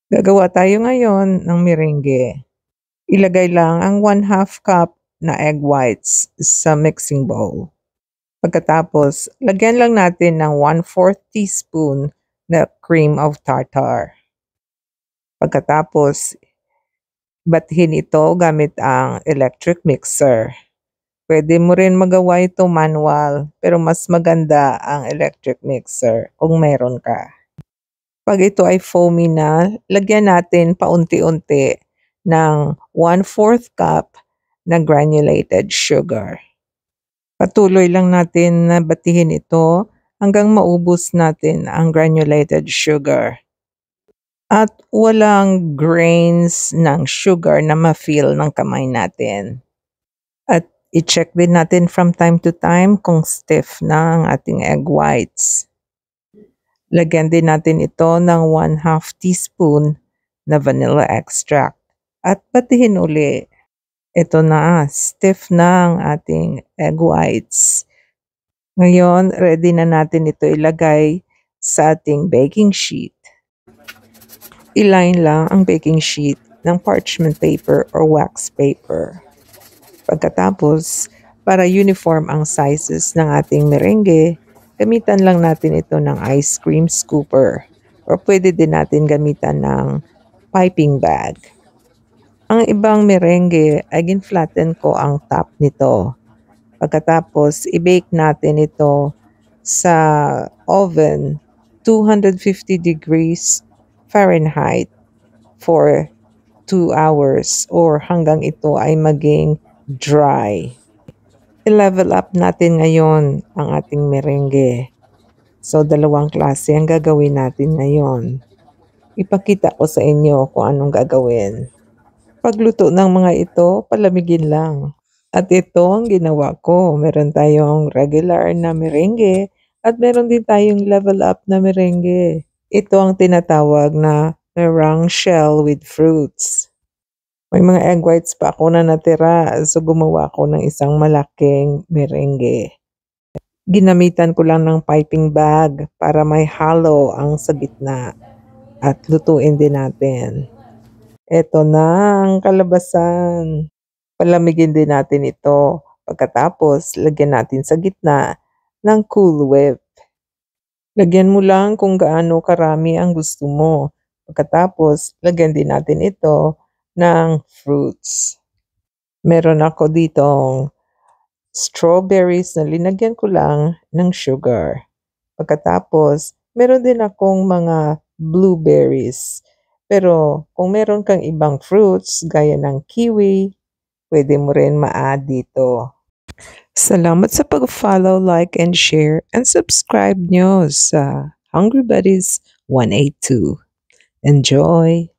Gagawa tayo ngayon ng merengue. Ilagay lang ang 1/2 cup na egg whites sa mixing bowl. Pagkatapos, lagyan lang natin ng 1/4 teaspoon na cream of tartar. Pagkatapos, bathin ito gamit ang electric mixer. Pwede mo rin magawa ito manual, pero mas maganda ang electric mixer kung meron ka. Pag ito ay foamy na, lagyan natin paunti-unti ng 1/4 cup na granulated sugar. Patuloy lang natin na batihin ito hanggang maubos natin ang granulated sugar. At walang grains ng sugar na ma-feel ng kamay natin. At i-check din natin from time to time kung stiff na ang ating egg whites. Lagyan din natin ito ng 1/2 teaspoon na vanilla extract at batihin uli. Ito na, stiff na ang ating egg whites. Ngayon, ready na natin ito ilagay sa ating baking sheet. I-line lang ang baking sheet ng parchment paper or wax paper. Pagkatapos, para uniform ang sizes ng ating merengue, gamitan lang natin ito ng ice cream scooper or pwede din natin gamitan ng piping bag. Ang ibang merengue ay ginflatten ko ang top nito. Pagkatapos, i-bake natin ito sa oven 250 degrees Fahrenheit for 2 hours or hanggang ito ay maging dry. I-level up natin ngayon ang ating merengue. So, dalawang klase ang gagawin natin ngayon. Ipakita ko sa inyo kung anong gagawin. Pagluto ng mga ito, palamigin lang. At ito ang ginawa ko. Meron tayong regular na merengue at meron din tayong level up na merengue. Ito ang tinatawag na meringue shell with fruits. May mga egg whites pa ako na natira, so gumawa ako ng isang malaking merengue. Ginamitan ko lang ng piping bag para may hollow ang sa gitna at lutuin din natin. Ito na ang kalabasan. Palamigin din natin ito. Pagkatapos, lagyan natin sa gitna ng Cool Whip. Lagyan mo lang kung gaano karami ang gusto mo. Pagkatapos, lagyan din natin ito ng fruits. Meron ako ditong strawberries na linagyan ko lang ng sugar. Pagkatapos, meron din akong mga blueberries. Pero kung meron kang ibang fruits gaya ng kiwi, pwede mo rin ma-add dito. Salamat sa pag-follow, like, and share, and subscribe nyo sa Hungry Buddies 182. Enjoy!